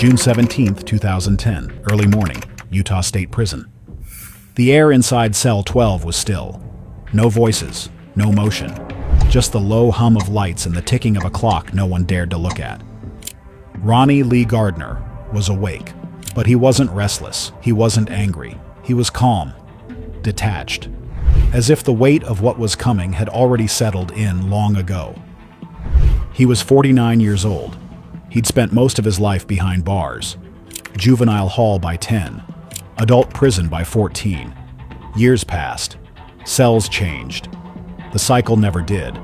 June 17, 2010, early morning, Utah State Prison. The air inside cell 12 was still. No voices, no motion, just the low hum of lights and the ticking of a clock no one dared to look at. Ronnie Lee Gardner was awake, but he wasn't restless, he wasn't angry, he was calm, detached, as if the weight of what was coming had already settled in long ago. He was 49 years old. He'd spent most of his life behind bars, juvenile hall by 10, adult prison by 14. Years passed. Cells changed. The cycle never did.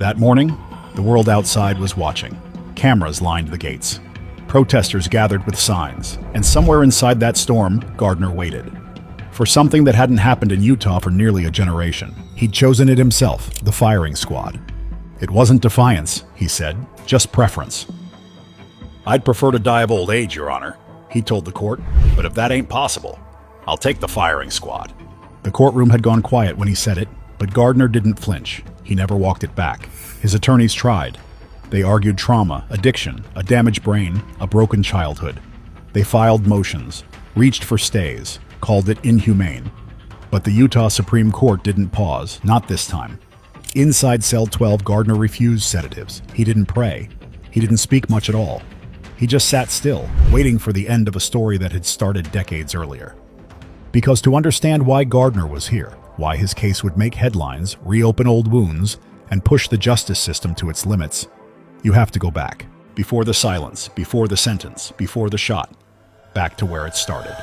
That morning, the world outside was watching. Cameras lined the gates. Protesters gathered with signs, and somewhere inside that storm, Gardner waited. For something that hadn't happened in Utah for nearly a generation. He'd chosen it himself, the firing squad. It wasn't defiance, he said, just preference. "I'd prefer to die of old age, Your Honor," he told the court, "but if that ain't possible, I'll take the firing squad." The courtroom had gone quiet when he said it, but Gardner didn't flinch. He never walked it back. His attorneys tried. They argued trauma, addiction, a damaged brain, a broken childhood. They filed motions, reached for stays, called it inhumane. But the Utah Supreme Court didn't pause, not this time. Inside cell 12, Gardner refused sedatives. He didn't pray. He didn't speak much at all. He just sat still, waiting for the end of a story that had started decades earlier. Because to understand why Gardner was here, why his case would make headlines, reopen old wounds, and push the justice system to its limits, you have to go back. Before the silence, before the sentence, before the shot. Back to where it started.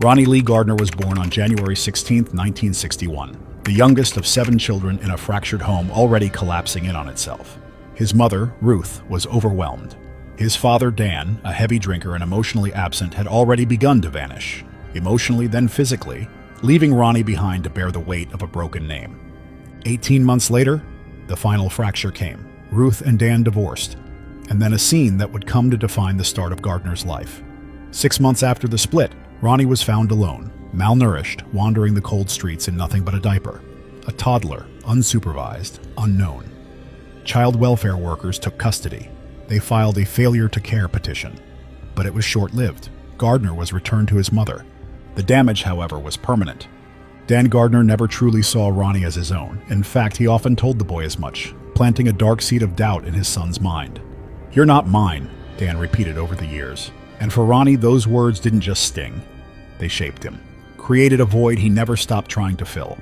Ronnie Lee Gardner was born on January 16, 1961, the youngest of 7 children in a fractured home already collapsing in on itself. His mother, Ruth, was overwhelmed. His father, Dan, a heavy drinker and emotionally absent, had already begun to vanish, emotionally then physically, leaving Ronnie behind to bear the weight of a broken name. 18 months later, the final fracture came. Ruth and Dan divorced, and then a scene that would come to define the start of Gardner's life. 6 months after the split, Ronnie was found alone, malnourished, wandering the cold streets in nothing but a diaper. A toddler, unsupervised, unknown. Child welfare workers took custody. They filed a failure to care petition. But it was short-lived. Gardner was returned to his mother. The damage, however, was permanent. Dan Gardner never truly saw Ronnie as his own. In fact, he often told the boy as much, planting a dark seed of doubt in his son's mind. "You're not mine," Dan repeated over the years. And for Ronnie, those words didn't just sting. They shaped him, created a void he never stopped trying to fill.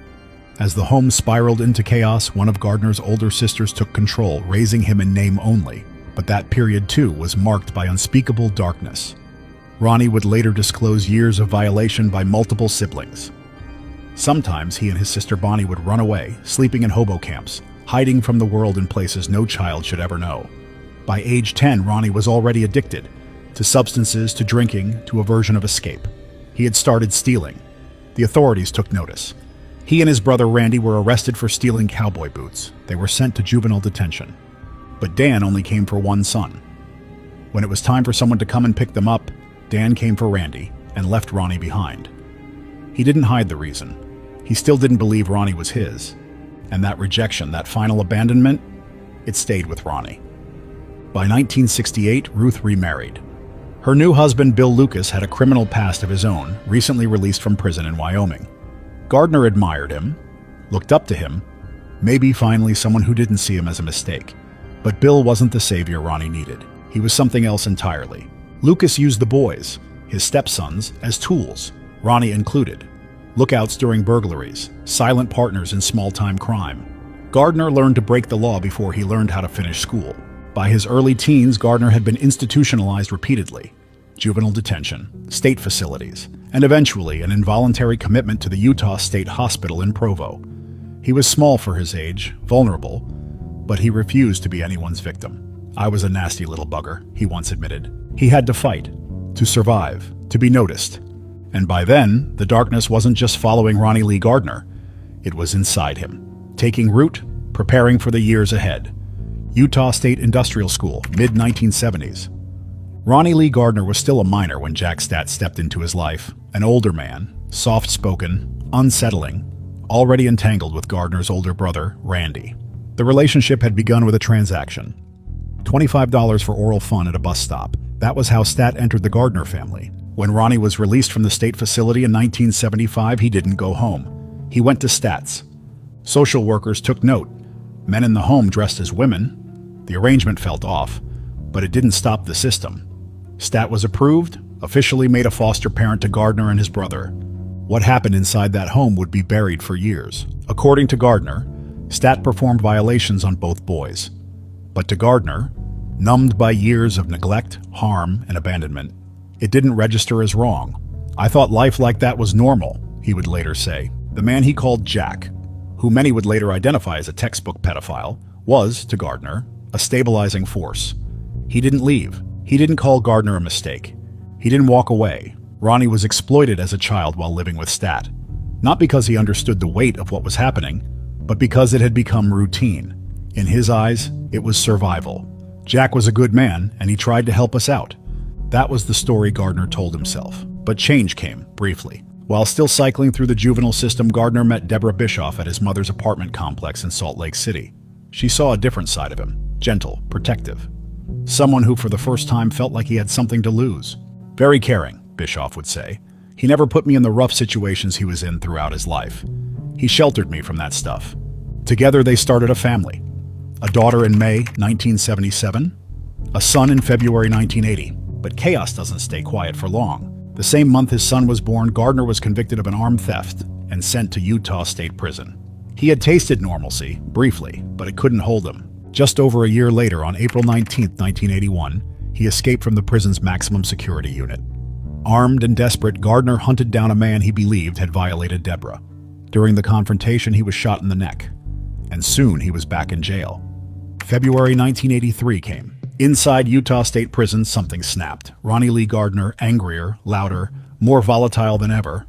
As the home spiraled into chaos, one of Gardner's older sisters took control, raising him in name only. But that period, too, was marked by unspeakable darkness. Ronnie would later disclose years of violation by multiple siblings. Sometimes he and his sister Bonnie would run away, sleeping in hobo camps, hiding from the world in places no child should ever know. By age 10, Ronnie was already addicted. To substances, to drinking, to a version of escape. He had started stealing. The authorities took notice. He and his brother Randy were arrested for stealing cowboy boots. They were sent to juvenile detention. But Dan only came for one son. When it was time for someone to come and pick them up, Dan came for Randy and left Ronnie behind. He didn't hide the reason. He still didn't believe Ronnie was his. And that rejection, that final abandonment, it stayed with Ronnie. By 1968, Ruth remarried. Her new husband, Bill Lucas, had a criminal past of his own, recently released from prison in Wyoming. Gardner admired him, looked up to him, maybe finally someone who didn't see him as a mistake. But Bill wasn't the savior Ronnie needed. He was something else entirely. Lucas used the boys, his stepsons, as tools, Ronnie included. Lookouts during burglaries, silent partners in small-time crime. Gardner learned to break the law before he learned how to finish school. By his early teens, Gardner had been institutionalized repeatedly. Juvenile detention, state facilities, and eventually an involuntary commitment to the Utah State Hospital in Provo. He was small for his age, vulnerable, but he refused to be anyone's victim. "I was a nasty little bugger," he once admitted. He had to fight, to survive, to be noticed. And by then, the darkness wasn't just following Ronnie Lee Gardner. It was inside him, taking root, preparing for the years ahead. Utah State Industrial School, mid-1970s. Ronnie Lee Gardner was still a minor when Jack Stat stepped into his life, an older man, soft-spoken, unsettling, already entangled with Gardner's older brother, Randy. The relationship had begun with a transaction. $25 for oral fun at a bus stop. That was how Stat entered the Gardner family. When Ronnie was released from the state facility in 1975, he didn't go home. He went to Stat's. Social workers took note. Men in the home dressed as women. The arrangement felt off, but it didn't stop the system. Stat was approved, officially made a foster parent to Gardner and his brother. What happened inside that home would be buried for years. According to Gardner, Stat performed violations on both boys. But to Gardner, numbed by years of neglect, harm, and abandonment, it didn't register as wrong. "I thought life like that was normal," he would later say. The man he called Jack, who many would later identify as a textbook pedophile, was, to Gardner, a stabilizing force. He didn't leave. He didn't call Gardner a mistake. He didn't walk away. Ronnie was exploited as a child while living with Stat. Not because he understood the weight of what was happening, but because it had become routine. In his eyes, it was survival. Jack was a good man, and he tried to help us out. That was the story Gardner told himself. But change came, briefly. While still cycling through the juvenile system, Gardner met Deborah Bischoff at his mother's apartment complex in Salt Lake City. She saw a different side of him, gentle, protective. Someone who for the first time felt like he had something to lose. Very caring, Bischoff would say. He never put me in the rough situations he was in throughout his life. He sheltered me from that stuff. Together they started a family. A daughter in May 1977, a son in February 1980. But chaos doesn't stay quiet for long. The same month his son was born, Gardner was convicted of an armed theft and sent to Utah State Prison. He had tasted normalcy, briefly, but it couldn't hold him. Just over a year later, on April 19, 1981, he escaped from the prison's maximum security unit. Armed and desperate, Gardner hunted down a man he believed had violated Deborah. During the confrontation, he was shot in the neck, and soon he was back in jail. February 1983 came. Inside Utah State Prison, something snapped. Ronnie Lee Gardner, angrier, louder, more volatile than ever,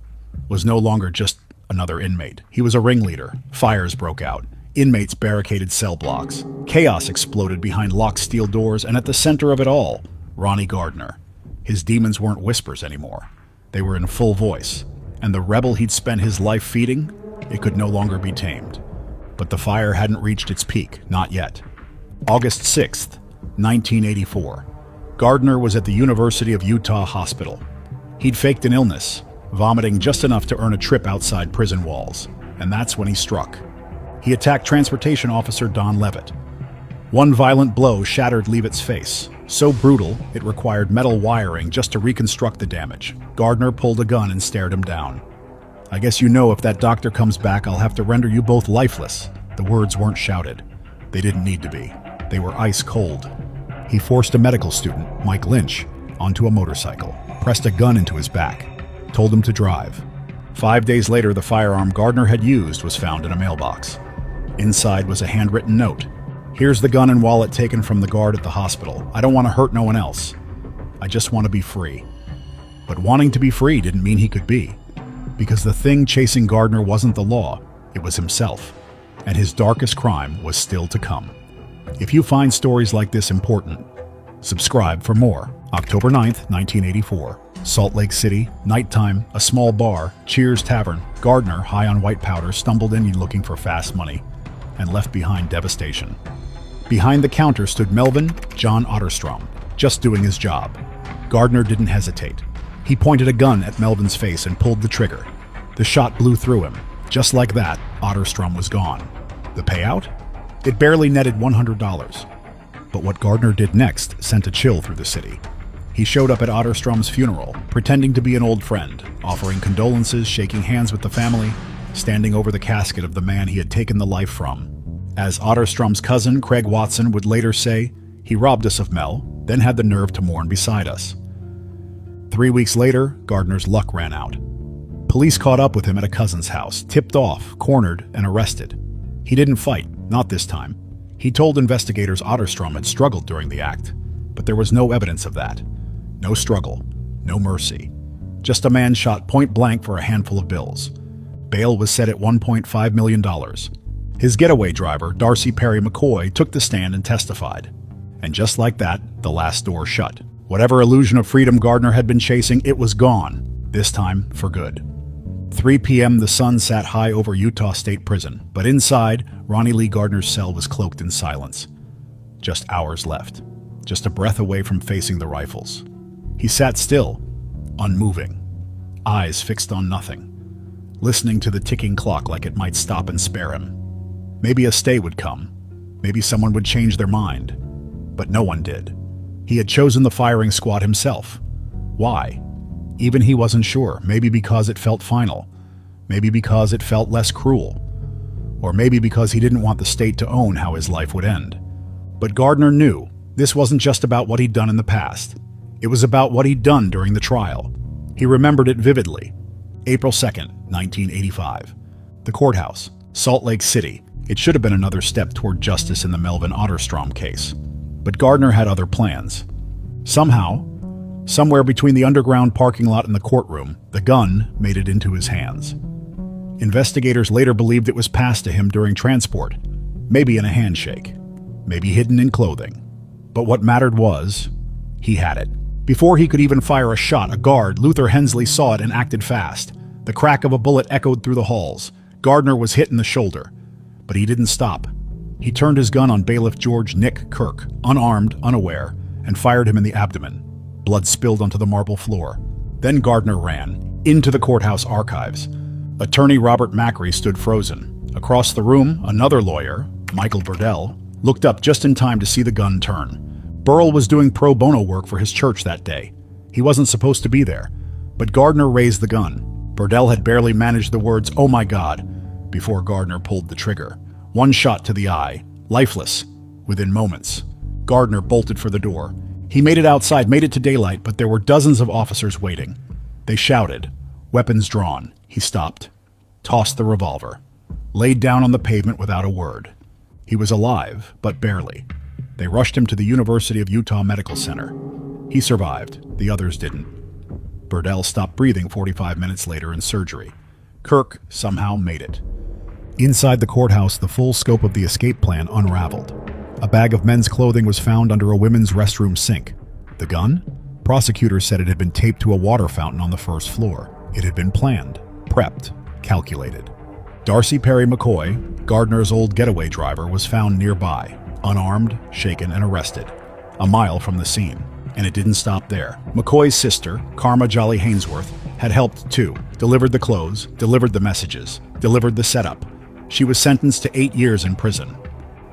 was no longer just another inmate. He was a ringleader. Fires broke out. Inmates barricaded cell blocks. Chaos exploded behind locked steel doors, and at the center of it all, Ronnie Gardner. His demons weren't whispers anymore. They were in full voice. And the rebel he'd spent his life feeding, it could no longer be tamed. But the fire hadn't reached its peak, not yet. August 6th, 1984. Gardner was at the University of Utah Hospital. He'd faked an illness, vomiting just enough to earn a trip outside prison walls, and that's when he struck. He attacked transportation officer Don Levitt. One violent blow shattered Levitt's face, so brutal it required metal wiring just to reconstruct the damage. Gardner pulled a gun and stared him down. "I guess you know if that doctor comes back, I'll have to render you both lifeless." The words weren't shouted. They didn't need to be. They were ice cold. He forced a medical student, Mike Lynch, onto a motorcycle, pressed a gun into his back, told him to drive. 5 days later, the firearm Gardner had used was found in a mailbox. Inside was a handwritten note. "Here's the gun and wallet taken from the guard at the hospital. I don't want to hurt no one else. I just want to be free." But wanting to be free didn't mean he could be, because the thing chasing Gardner wasn't the law, it was himself. And his darkest crime was still to come. If you find stories like this important, subscribe for more. October 9th, 1984. Salt Lake City, nighttime, a small bar, Cheers Tavern. Gardner, high on white powder, stumbled in looking for fast money and left behind devastation. Behind the counter stood Melvin John Otterstrom, just doing his job. Gardner didn't hesitate. He pointed a gun at Melvin's face and pulled the trigger. The shot blew through him. Just like that, Otterstrom was gone. The payout? It barely netted $100. But what Gardner did next sent a chill through the city. He showed up at Otterstrom's funeral, pretending to be an old friend, offering condolences, shaking hands with the family, standing over the casket of the man he had taken the life from. As Otterstrom's cousin, Craig Watson, would later say, he robbed us of Mel, then had the nerve to mourn beside us. 3 weeks later, Gardner's luck ran out. Police caught up with him at a cousin's house, tipped off, cornered, and arrested. He didn't fight, not this time. He told investigators Otterstrom had struggled during the act, but there was no evidence of that. No struggle, no mercy. Just a man shot point blank for a handful of bills. Bail was set at $1.5 million. His getaway driver, Darcy Perry McCoy, took the stand and testified. And just like that, the last door shut. Whatever illusion of freedom Gardner had been chasing, it was gone, this time for good. 3 p.m. the sun sat high over Utah State Prison, but inside, Ronnie Lee Gardner's cell was cloaked in silence. Just hours left. Just a breath away from facing the rifles. He sat still, unmoving, eyes fixed on nothing, listening to the ticking clock like it might stop and spare him. Maybe a stay would come. Maybe someone would change their mind. But no one did. He had chosen the firing squad himself. Why? Even he wasn't sure. Maybe because it felt final. Maybe because it felt less cruel. Or maybe because he didn't want the state to own how his life would end. But Gardner knew this wasn't just about what he'd done in the past. It was about what he'd done during the trial. He remembered it vividly. April 2nd, 1985. The courthouse, Salt Lake City. It should have been another step toward justice in the Melvin Otterstrom case. But Gardner had other plans. Somehow, somewhere between the underground parking lot and the courtroom, the gun made it into his hands. Investigators later believed it was passed to him during transport, maybe in a handshake, maybe hidden in clothing. But what mattered was, he had it. Before he could even fire a shot, a guard, Luther Hensley, saw it and acted fast. The crack of a bullet echoed through the halls. Gardner was hit in the shoulder, but he didn't stop. He turned his gun on bailiff George Nick Kirk, unarmed, unaware, and fired him in the abdomen. Blood spilled onto the marble floor. Then Gardner ran into the courthouse archives. Attorney Robert Macri stood frozen. Across the room, another lawyer, Michael Burdell, looked up just in time to see the gun turn. Burrell was doing pro bono work for his church that day. He wasn't supposed to be there, but Gardner raised the gun. Burdell had barely managed the words, "Oh my God," before Gardner pulled the trigger. One shot to the eye, lifeless, within moments. Gardner bolted for the door. He made it outside, made it to daylight, but there were dozens of officers waiting. They shouted, weapons drawn. He stopped, tossed the revolver, laid down on the pavement without a word. He was alive, but barely. They rushed him to the University of Utah Medical Center. He survived. The others didn't. Burdell stopped breathing 45 minutes later in surgery. Kirk somehow made it. Inside the courthouse, the full scope of the escape plan unraveled. A bag of men's clothing was found under a women's restroom sink. The gun? Prosecutors said it had been taped to a water fountain on the first floor. It had been planned, prepped, calculated. Darcy Perry McCoy, Gardner's old getaway driver, was found nearby, unarmed, shaken, and arrested, a mile from the scene. And it didn't stop there. McCoy's sister, Karma Jolly Hainsworth, had helped too, delivered the clothes, delivered the messages, delivered the setup. She was sentenced to 8 years in prison.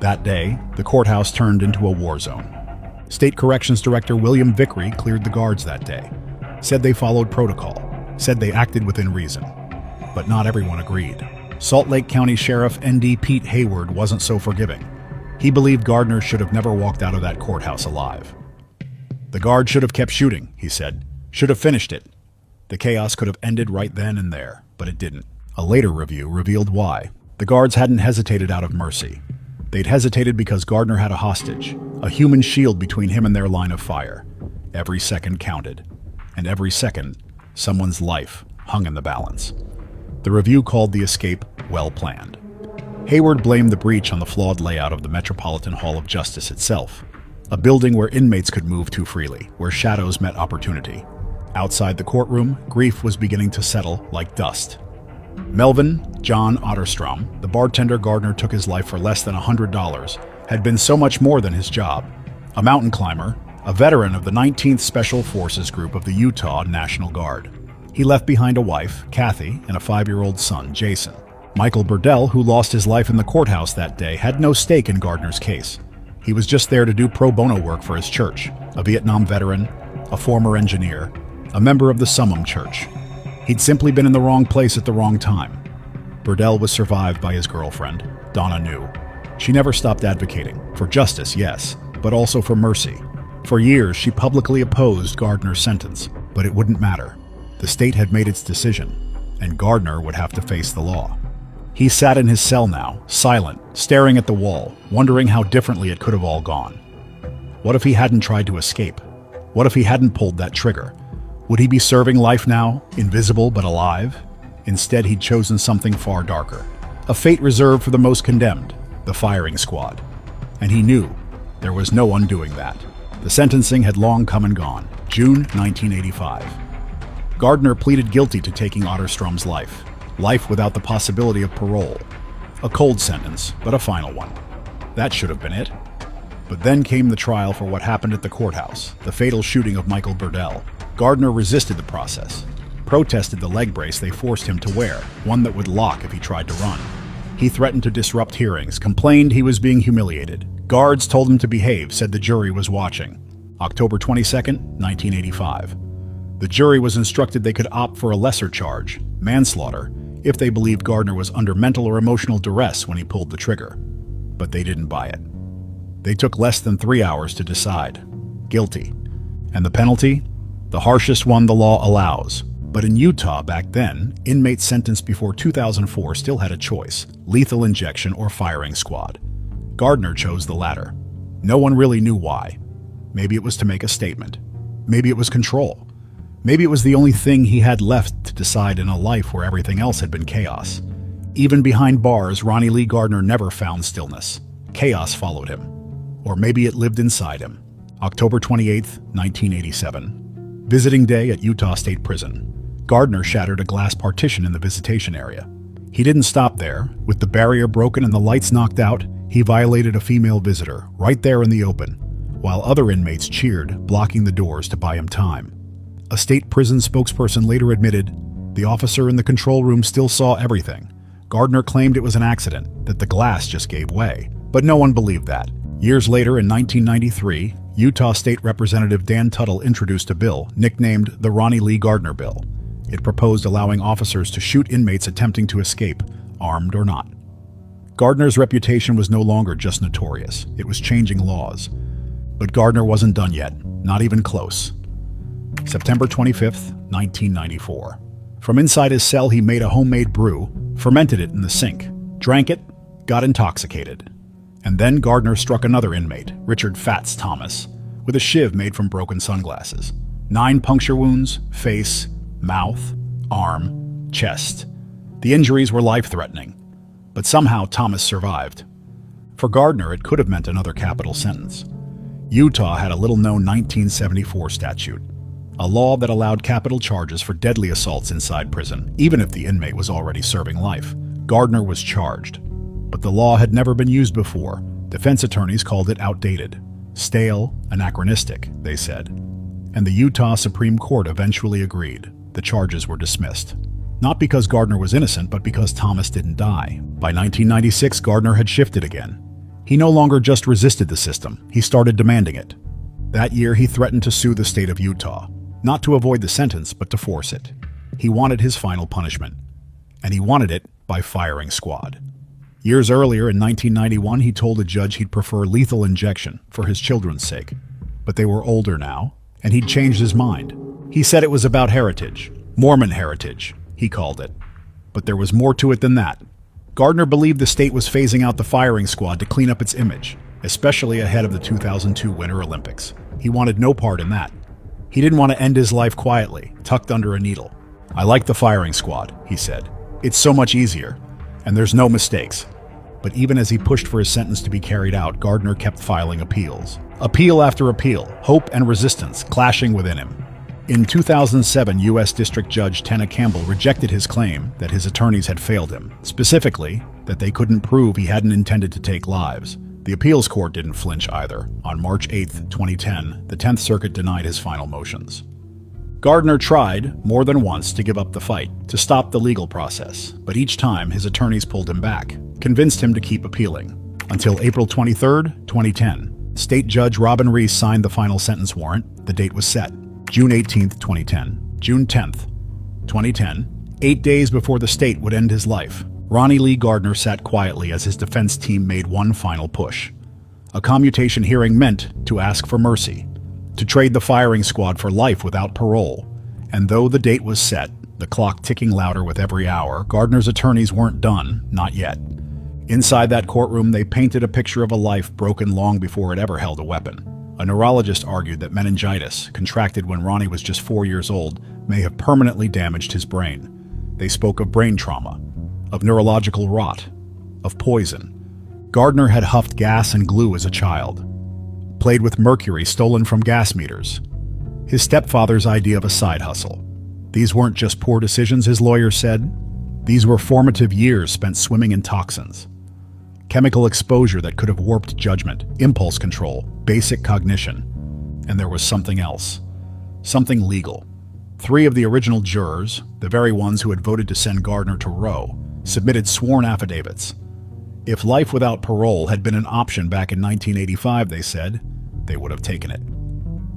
That day, the courthouse turned into a war zone. State Corrections Director William Vickery cleared the guards that day, said they followed protocol, said they acted within reason. But not everyone agreed. Salt Lake County Sheriff N.D. Pete Hayward wasn't so forgiving. He believed Gardner should have never walked out of that courthouse alive. The guard should have kept shooting, he said. Should have finished it. The chaos could have ended right then and there, but it didn't. A later review revealed why. The guards hadn't hesitated out of mercy. They'd hesitated because Gardner had a hostage, a human shield between him and their line of fire. Every second counted. And every second, someone's life hung in the balance. The review called the escape well-planned. Hayward blamed the breach on the flawed layout of the Metropolitan Hall of Justice itself, a building where inmates could move too freely, where shadows met opportunity. Outside the courtroom, grief was beginning to settle like dust. Melvin John Otterstrom, the bartender Gardner took his life for less than $100, had been so much more than his job. A mountain climber, a veteran of the 19th Special Forces Group of the Utah National Guard. He left behind a wife, Kathy, and a 5-year-old son, Jason. Michael Burdell, who lost his life in the courthouse that day, had no stake in Gardner's case. He was just there to do pro bono work for his church, a Vietnam veteran, a former engineer, a member of the Summum Church. He'd simply been in the wrong place at the wrong time. Burdell was survived by his girlfriend, Donna New. She never stopped advocating, for justice, yes, but also for mercy. For years, she publicly opposed Gardner's sentence, but it wouldn't matter. The state had made its decision, and Gardner would have to face the law. He sat in his cell now, silent, staring at the wall, wondering how differently it could have all gone. What if he hadn't tried to escape? What if he hadn't pulled that trigger? Would he be serving life now, invisible but alive? Instead, he'd chosen something far darker. A fate reserved for the most condemned, the firing squad. And he knew there was no undoing that. The sentencing had long come and gone. June 1985. Gardner pleaded guilty to taking Otterstrom's life. Life without the possibility of parole. A cold sentence, but a final one. That should have been it. But then came the trial for what happened at the courthouse, the fatal shooting of Michael Burdell. Gardner resisted the process, protested the leg brace they forced him to wear, one that would lock if he tried to run. He threatened to disrupt hearings, complained he was being humiliated. Guards told him to behave, said the jury was watching. October 22, 1985. The jury was instructed they could opt for a lesser charge, manslaughter, if they believed Gardner was under mental or emotional duress when he pulled the trigger. But they didn't buy it. They took less than 3 hours to decide. Guilty. And the penalty? The harshest one the law allows. But in Utah back then, inmates sentenced before 2004 still had a choice: lethal injection or firing squad. Gardner chose the latter. No one really knew why. Maybe it was to make a statement. Maybe it was control. Maybe it was the only thing he had left to decide in a life where everything else had been chaos. Even behind bars, Ronnie Lee Gardner never found stillness. Chaos followed him. Or maybe it lived inside him. October 28, 1987. Visiting day at Utah State Prison. Gardner shattered a glass partition in the visitation area. He didn't stop there. With the barrier broken and the lights knocked out, he violated a female visitor, right there in the open, while other inmates cheered, blocking the doors to buy him time. A state prison spokesperson later admitted, the officer in the control room still saw everything. Gardner claimed it was an accident, that the glass just gave way. But no one believed that. Years later, in 1993, Utah State Representative Dan Tuttle introduced a bill nicknamed the Ronnie Lee Gardner Bill. It proposed allowing officers to shoot inmates attempting to escape, armed or not. Gardner's reputation was no longer just notorious. It was changing laws. But Gardner wasn't done yet, not even close. September 25, 1994. From inside his cell, he made a homemade brew, fermented it in the sink, drank it, got intoxicated. And then Gardner struck another inmate, Richard Fats Thomas, with a shiv made from broken sunglasses. 9 puncture wounds, face, mouth, arm, chest. The injuries were life-threatening, but somehow Thomas survived. For Gardner, it could have meant another capital sentence. Utah had a little-known 1974 statute, a law that allowed capital charges for deadly assaults inside prison, even if the inmate was already serving life. Gardner was charged, but the law had never been used before. Defense attorneys called it outdated, stale, anachronistic, they said. And the Utah Supreme Court eventually agreed. The charges were dismissed. Not because Gardner was innocent, but because Thomas didn't die. By 1996, Gardner had shifted again. He no longer just resisted the system, he started demanding it. That year, he threatened to sue the state of Utah, not to avoid the sentence, but to force it. He wanted his final punishment, and he wanted it by firing squad. Years earlier, in 1991, he told a judge he'd prefer lethal injection for his children's sake. But they were older now, and he'd changed his mind. He said it was about heritage, Mormon heritage, he called it. But there was more to it than that. Gardner believed the state was phasing out the firing squad to clean up its image, especially ahead of the 2002 Winter Olympics. He wanted no part in that. He didn't want to end his life quietly, tucked under a needle. I like the firing squad, he said. It's so much easier, and there's no mistakes. But even as he pushed for his sentence to be carried out, Gardner kept filing appeals. Appeal after appeal, hope and resistance clashing within him. In 2007, U.S. District Judge Tenna Campbell rejected his claim that his attorneys had failed him, specifically that they couldn't prove he hadn't intended to take lives. The appeals court didn't flinch either. On March 8, 2010, the 10th Circuit denied his final motions. Gardner tried, more than once, to give up the fight, to stop the legal process, but each time his attorneys pulled him back, convinced him to keep appealing. Until April 23, 2010, State Judge Robin Reese signed the final sentence warrant. The date was set, June 18, 2010. June 10, 2010, 8 days before the state would end his life, Ronnie Lee Gardner sat quietly as his defense team made one final push. A commutation hearing meant to ask for mercy, to trade the firing squad for life without parole. And though the date was set, the clock ticking louder with every hour, Gardner's attorneys weren't done, not yet. Inside that courtroom, they painted a picture of a life broken long before it ever held a weapon. A neurologist argued that meningitis, contracted when Ronnie was just 4 years old, may have permanently damaged his brain. They spoke of brain trauma, of neurological rot, of poison. Gardner had huffed gas and glue as a child, played with mercury stolen from gas meters. His stepfather's idea of a side hustle. These weren't just poor decisions, his lawyer said. These were formative years spent swimming in toxins. Chemical exposure that could have warped judgment, impulse control, basic cognition. And there was something else. Something legal. 3 of the original jurors, the very ones who had voted to send Gardner to Roe, submitted sworn affidavits. If life without parole had been an option back in 1985, they said, they would have taken it.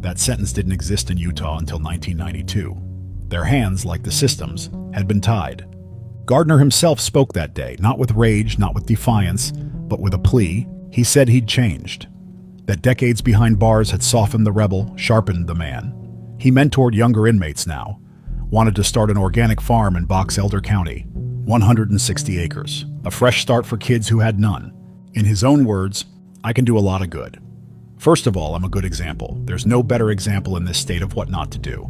That sentence didn't exist in Utah until 1992. Their hands, like the system's, had been tied. Gardner himself spoke that day, not with rage, not with defiance, but with a plea. He said he'd changed. That decades behind bars had softened the rebel, sharpened the man. He mentored younger inmates now. Wanted to start an organic farm in Box Elder County. 160 acres. A fresh start for kids who had none. In his own words, I can do a lot of good. First of all, I'm a good example. There's no better example in this state of what not to do.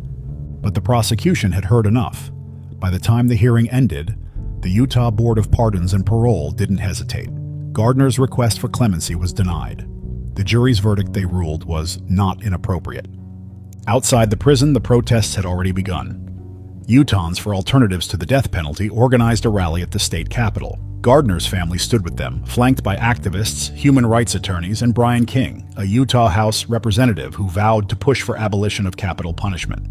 But the prosecution had heard enough. By the time the hearing ended, the Utah Board of Pardons and Parole didn't hesitate. Gardner's request for clemency was denied. The jury's verdict, they ruled, was not inappropriate. Outside the prison, the protests had already begun. Utahns for alternatives to the death penalty organized a rally at the state capitol. Gardner's family stood with them, flanked by activists, human rights attorneys, and Brian King, a Utah House representative who vowed to push for abolition of capital punishment.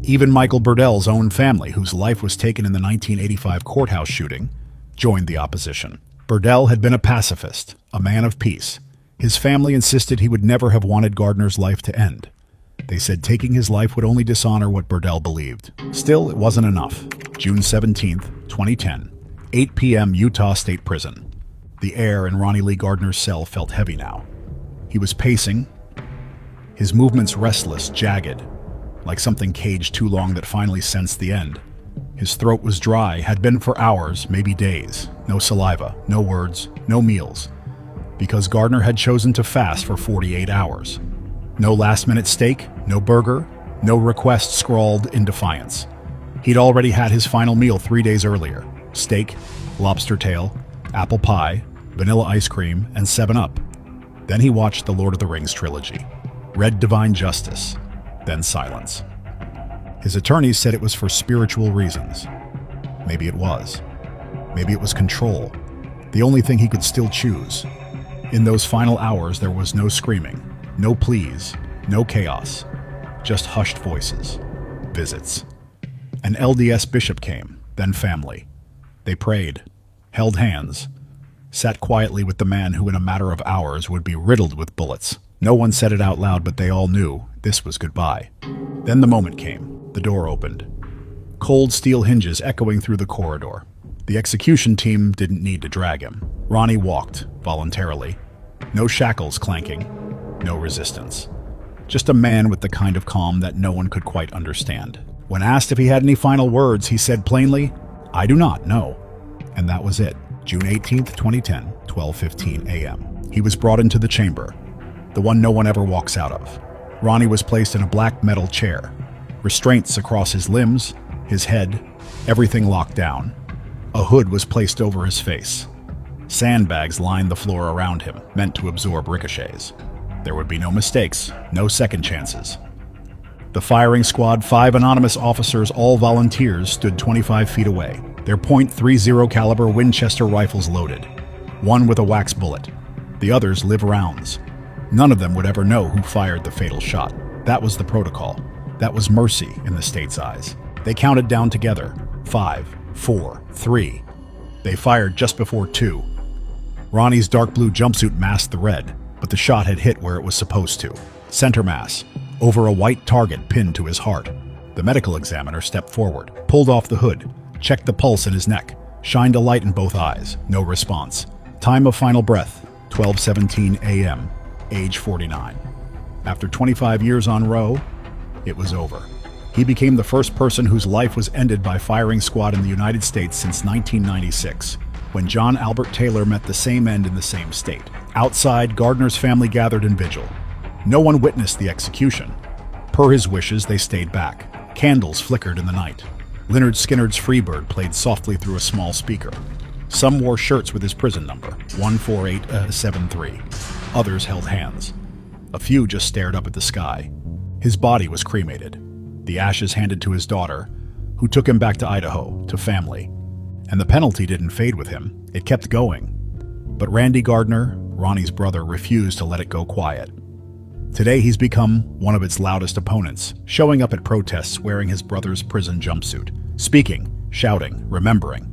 Even Michael Burdell's own family, whose life was taken in the 1985 courthouse shooting, joined the opposition. Burdell had been a pacifist, a man of peace. His family insisted he would never have wanted Gardner's life to end. They said taking his life would only dishonor what Burdell believed. Still, it wasn't enough. June 17, 2010, 8 p.m. Utah State Prison. The air in Ronnie Lee Gardner's cell felt heavy now. He was pacing, his movements restless, jagged, like something caged too long that finally sensed the end. His throat was dry, had been for hours, maybe days. No saliva, no words, no meals. Because Gardner had chosen to fast for 48 hours. No last-minute steak, no burger, no request scrawled in defiance. He'd already had his final meal 3 days earlier. Steak, lobster tail, apple pie, vanilla ice cream, and 7-Up. Then he watched the Lord of the Rings trilogy. Read Divine Justice. Then silence. His attorneys said it was for spiritual reasons. Maybe it was. Maybe it was control. The only thing he could still choose. In those final hours, there was no screaming, no pleas, no chaos. Just hushed voices. Visits. An LDS bishop came, then family. They prayed, held hands, sat quietly with the man who in a matter of hours would be riddled with bullets. No one said it out loud, but they all knew this was goodbye. Then the moment came. The door opened. Cold steel hinges echoing through the corridor. The execution team didn't need to drag him. Ronnie walked, voluntarily. No shackles clanking, no resistance. Just a man with the kind of calm that no one could quite understand. When asked if he had any final words, he said plainly, "I do not, no." And that was it. June 18th, 2010, 12:15 a.m. He was brought into the chamber, the one no one ever walks out of. Ronnie was placed in a black metal chair, restraints across his limbs, his head, everything locked down. A hood was placed over his face. Sandbags lined the floor around him, meant to absorb ricochets. There would be no mistakes, no second chances. The firing squad, 5 anonymous officers, all volunteers, stood 25 feet away, their .30 caliber Winchester rifles loaded, one with a wax bullet, the others live rounds. None of them would ever know who fired the fatal shot. That was the protocol. That was mercy in the state's eyes. They counted down together. 5, 4, 3. They fired just before 2. Ronnie's dark blue jumpsuit masked the red, but the shot had hit where it was supposed to. Center mass, over a white target pinned to his heart. The medical examiner stepped forward, pulled off the hood, checked the pulse in his neck, shined a light in both eyes. No response. Time of final breath, 12:17 a.m., age 49. After 25 years on Roe, it was over. He became the first person whose life was ended by firing squad in the United States since 1996, when John Albert Taylor met the same end in the same state. Outside, Gardner's family gathered in vigil. No one witnessed the execution. Per his wishes, they stayed back. Candles flickered in the night. Lynyrd Skynyrd's Freebird played softly through a small speaker. Some wore shirts with his prison number, 14873. Others held hands. A few just stared up at the sky. His body was cremated. The ashes handed to his daughter, who took him back to Idaho, to family. And the penalty didn't fade with him. It kept going. But Randy Gardner, Ronnie's brother, refused to let it go quiet. Today he's become one of its loudest opponents, showing up at protests wearing his brother's prison jumpsuit, speaking, shouting, remembering.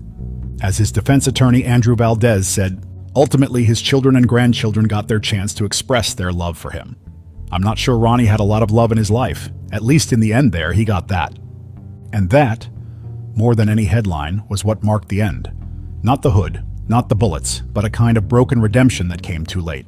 As his defense attorney Andrew Valdez said, ultimately his children and grandchildren got their chance to express their love for him. I'm not sure Ronnie had a lot of love in his life. At least in the end there, he got that. And that, more than any headline, was what marked the end. Not the hood, not the bullets, but a kind of broken redemption that came too late.